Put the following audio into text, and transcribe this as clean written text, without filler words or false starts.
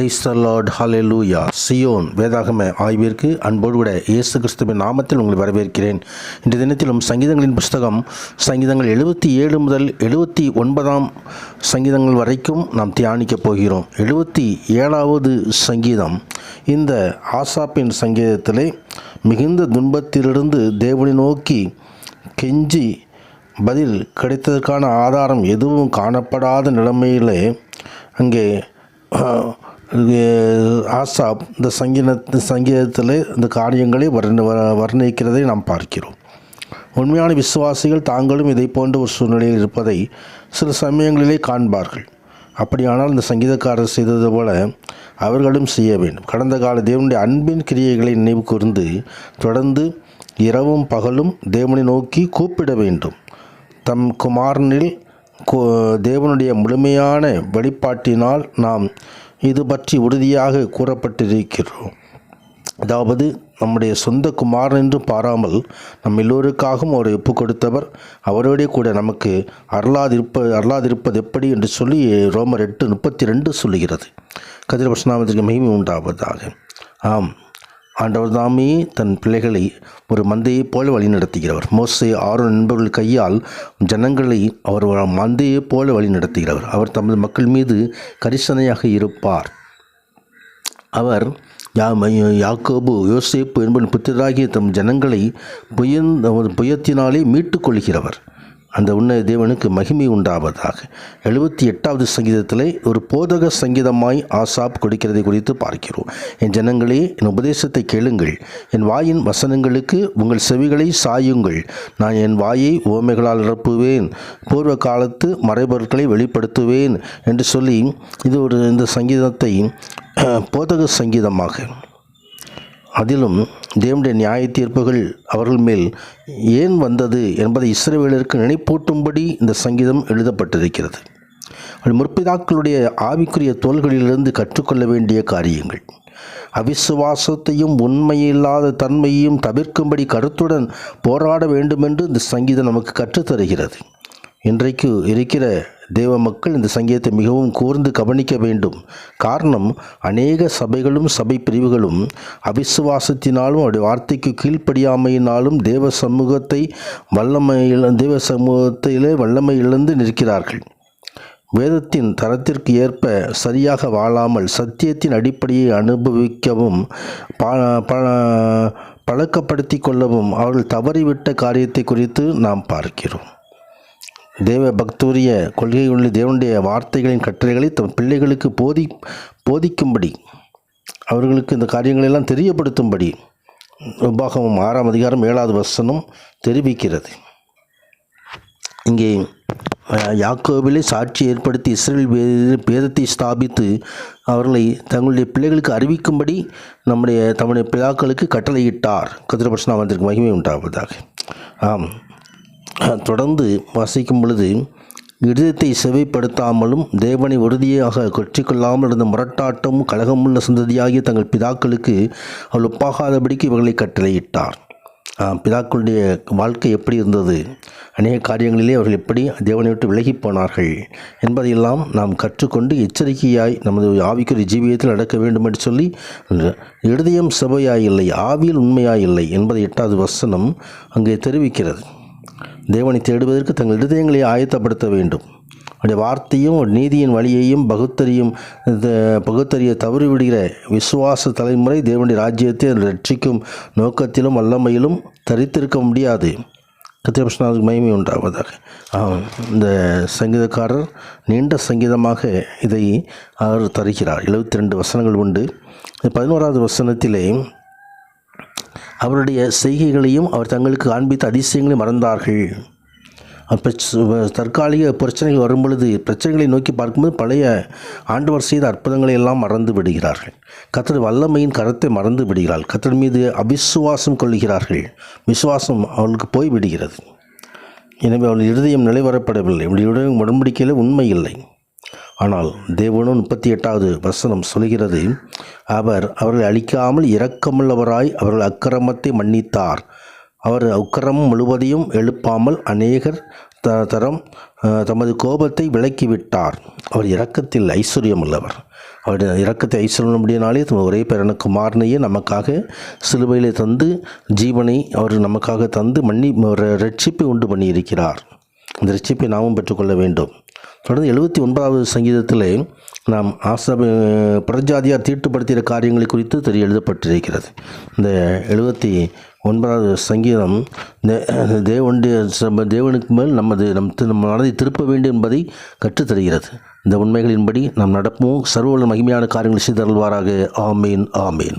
Praise the Lord, hallelujah. Zion வேதாகம ஆய்விற்கு அன்போடு கூட இயேசு கிறிஸ்துவின் நாமத்தில் உங்களை வரவேற்கிறேன். இன்றைய தினத்திலும் சங்கீதங்களின் புஸ்தகம் சங்கீதங்கள் 77 முதல் 79 சங்கீதங்கள் வரைக்கும் நாம் தியானிக்கப் போகிறோம். 77வது சங்கீதம் இந்த ஆசாப்பின் சங்கீதத்திலே மிகுந்த துன்பத்திலிருந்து தேவனை நோக்கி கெஞ்சி பதில் கிடைத்ததற்கான ஆதாரம் எதுவும் காணப்படாத நிலைமையிலே அங்கே ஆசாப் இந்த சங்கீதத்தில் இந்த காரியங்களை வர்ணிக்கிறதை நாம் பார்க்கிறோம். உண்மையான விசுவாசிகள் தாங்களும் இதை போன்ற ஒரு சூழ்நிலையில் இருப்பதை சில சமயங்களிலே காண்பார்கள். அப்படியானால் இந்த சங்கீதக்காரர் செய்தது போல அவர்களும் செய்ய வேண்டும். கடந்த கால தேவனுடைய அன்பின் கிரியைகளை நினைவு கூர்ந்து தொடர்ந்து இரவும் பகலும் தேவனை நோக்கி கூப்பிட வேண்டும். தம் குமாரனில் தேவனுடைய முழுமையான வெளிப்பாட்டினால் நாம் இது பற்றி உறுதியாக கூறப்பட்டிருக்கிறோம். அதாவது நம்முடைய சொந்த குமாரன் என்று பாராமல் நம் எல்லோருக்காகவும் அவர் ஒப்பு கொடுத்தவர், அவரோடே கூட நமக்கு அருளாதிருப்பது எப்படி என்று சொல்லி ரோமர் 8:32 சொல்லுகிறது. கதிரபட்சநாமத்திற்கு மகிமை உண்டாவதாக. ஆம், ஆண்டவர் தாமே தன் பிள்ளைகளை ஒரு மந்தையைப் போல வழி நடத்துகிறவர். மோசே, ஆரோன் என்பவர்கள் கையால் ஜனங்களை அவர் மந்தையைப் போல வழி நடத்துகிறவர். அவர் தமது மக்கள் மீது கரிசனையாக இருப்பார். அவர் யாக்கோபு, யோசேப்பு என்பவன் புத்திரராகிய தம் ஜனங்களை புயத்தினாலே மீட்டு கொள்கிறவர். அந்த உன்னத தேவனுக்கு மகிமை உண்டாவதாக. 78வது சங்கீதத்தில் ஒரு போதக சங்கீதமாய் ஆசாப் கொடுக்கிறதை குறித்து பார்க்கிறோம். என் ஜனங்களே, என் உபதேசத்தை கேளுங்கள், என் வாயின் வசனங்களுக்கு உங்கள் செவிகளை சாயுங்கள். நான் என் வாயை உவமைகளால் நிரப்புவேன், பூர்வ காலத்து மறைபொருட்களை வெளிப்படுத்துவேன் என்று சொல்லி இந்த சங்கீதத்தை போதக சங்கீதமாக, அதிலும் தேவனுடைய நியாய தீர்ப்புகள் அவர்கள் மேல் ஏன் வந்தது என்பதை இஸ்ரவேலருக்கு நினைப்பூட்டும்படி இந்த சங்கீதம் எழுதப்பட்டிருக்கிறது. முற்பிதாக்களுடைய ஆவிக்குரிய தோள்களிலிருந்து கற்றுக்கொள்ள வேண்டிய காரியங்கள், அவிசுவாசத்தையும் உண்மையில்லாத தன்மையையும் தவிர்க்கும்படி கருத்துடன் போராட வேண்டுமென்று இந்த சங்கீதம் நமக்கு கற்றுத்தருகிறது. இன்றைக்கு இருக்கிற தேவ மக்கள் இந்த சங்கீதத்தை மிகவும் கூர்ந்து கவனிக்க வேண்டும். காரணம், அநேக சபைகளும் சபை பிரிவுகளும் அவிசுவாசத்தினாலும் அவருடைய வார்த்தைக்கு கீழ்ப்படியாமையினாலும் தேவ சமூகத்திலே வல்லமை இழந்து நிற்கிறார்கள். வேதத்தின் தரத்திற்கு ஏற்ப சரியாக வாழாமல் சத்தியத்தின் அடிப்படையை அனுபவிக்கவும் பழக்கப்படுத்தி கொள்ளவும் அவர்கள் தவறிவிட்ட காரியத்தை குறித்து நாம் பார்க்கிறோம். தேவ பக்தூரிய கொள்கையுள்ள தேவனுடைய வார்த்தைகளின் கட்டளைகளை தம் பிள்ளைகளுக்கு போதிக்கும்படி, அவர்களுக்கு இந்த காரியங்களெல்லாம் தெரியப்படுத்தும்படி உபாகமம் 6ஆம் அதிகாரம் 7வது வசனம் தெரிவிக்கிறது. இங்கே யாக்கோபிலே சாட்சி ஏற்படுத்தி இஸ்ரவேல் வேதத்தை ஸ்தாபித்து அவர்களை தங்களுடைய பிள்ளைகளுக்கு அறிவிக்கும்படி தம்முடைய பிதாக்களுக்கு கட்டளையிட்டார். கதிரபட்சநாமத்திற்கு மகிமை உண்டாவதாக. ஆம், தொடர்ந்து வாசிக்கும் பொழுது, இருதயத்தை செவைப்படுத்தாமலும் தேவனை உறுதியாக கொற்றிக்கொள்ளாமல் இருந்த முரட்டாட்டமும் கலகமுள்ள சந்ததியாகிய தங்கள் பிதாக்களுக்கு அவள் ஒப்பாகாதபடிக்கு இவர்களை கட்டளையிட்டார். பிதாக்களுடைய வாழ்க்கை எப்படி இருந்தது, அநேக காரியங்களிலே அவர்கள் எப்படி தேவனை விட்டு விலகி போனார்கள் என்பதையெல்லாம் நாம் கற்றுக்கொண்டு எச்சரிக்கையாய் நமது ஆவிக்குரிய ஜீவியத்தில் நடக்க வேண்டும் என்று சொல்லி, இருதயம் செவையாயில்லை, ஆவியில் உண்மையாயில்லை என்பதை 8வது வசனம் அங்கே தெரிவிக்கிறது. தேவனை தேடுவதற்கு தங்கள் இருதயங்களை ஆயத்தப்படுத்த வேண்டும். அவருடைய வார்த்தையும் நீதியின் வழியையும் பகுத்தறிய தவறிவிடுகிற விசுவாச தலைமுறை தேவனுடைய ராஜ்யத்தை ரட்சிக்கும் நோக்கத்திலும் வல்லமையிலும் தரித்திருக்க முடியாது. கத்திரபட்சநாதனுக்கு மகிமை உண்டாவதாக. இந்த சங்கீதக்காரர் நீண்ட சங்கீதமாக இதை அவர் தருகிறார். 72 வசனங்கள் உண்டு. 11வது வசனத்திலே அவருடைய செய்கைகளையும் அவர் தங்களுக்கு காண்பித்த அதிசயங்களையும் மறந்தார்கள். தற்காலிக பிரச்சனைகள் வரும்பொழுது பிரச்சனைகளை நோக்கி பார்க்கும்போது பழைய ஆண்டவர் செய்த அற்புதங்களை எல்லாம் மறந்து விடுகிறார்கள். கர்த்தர் வல்லமையின் கரத்தை மறந்து விடுகிறார்கள். கர்த்தர் மீது அவிசுவாசம் கொள்கிறார்கள். விசுவாசம் அவர்களுக்கு போய் விடுகிறது. எனவே அவர்கள் இருதயம் நிலைவரப்படவில்லை. அவருடைய உடன்படிக்கையில் உண்மை இல்லை. ஆனால் தேவனும் 38வது வசனம் சொல்கிறது, அவர்களை அழிக்காமல் இரக்கமுள்ளவராய் அவர்கள் அக்கிரமத்தை மன்னித்தார். அவர் அக்கிரமம் முழுவதையும் எழுப்பாமல் அநேகர் தரம் தமது கோபத்தை விலக்கிவிட்டார். அவர் இரக்கத்தில் ஐஸ்வர்யம் உள்ளவர். அவருடைய இரக்கத்தை ஐஸ்வர்யம் முடியினாலே ஒரே பேரான குமாரனையே நமக்காக சிலுவையிலே தந்து ஜீவனை அவர் நமக்காக தந்து ஒரு ரட்சிப்பை உண்டு பண்ணியிருக்கிறார். அந்த ரட்சிப்பை நாமும் பெற்றுக்கொள்ள வேண்டும். தொடர்ந்து 79வது சங்கீதத்திலே நாம் புறஜாதியார் தீட்டுப்படுத்திய காரியங்களை குறித்து எழுதப்பட்டிருக்கிறது. இந்த 79வது சங்கீதம் தேவனுக்கு மேல் நம் மனதை திருப்ப வேண்டும் என்பதை கற்றுத்தருகிறது. இந்த உண்மைகளின்படி நாம் நடப்போம். சர்வ மகிமையான காரியங்களை செய்து தருவாராக. ஆமீன், ஆமீன்.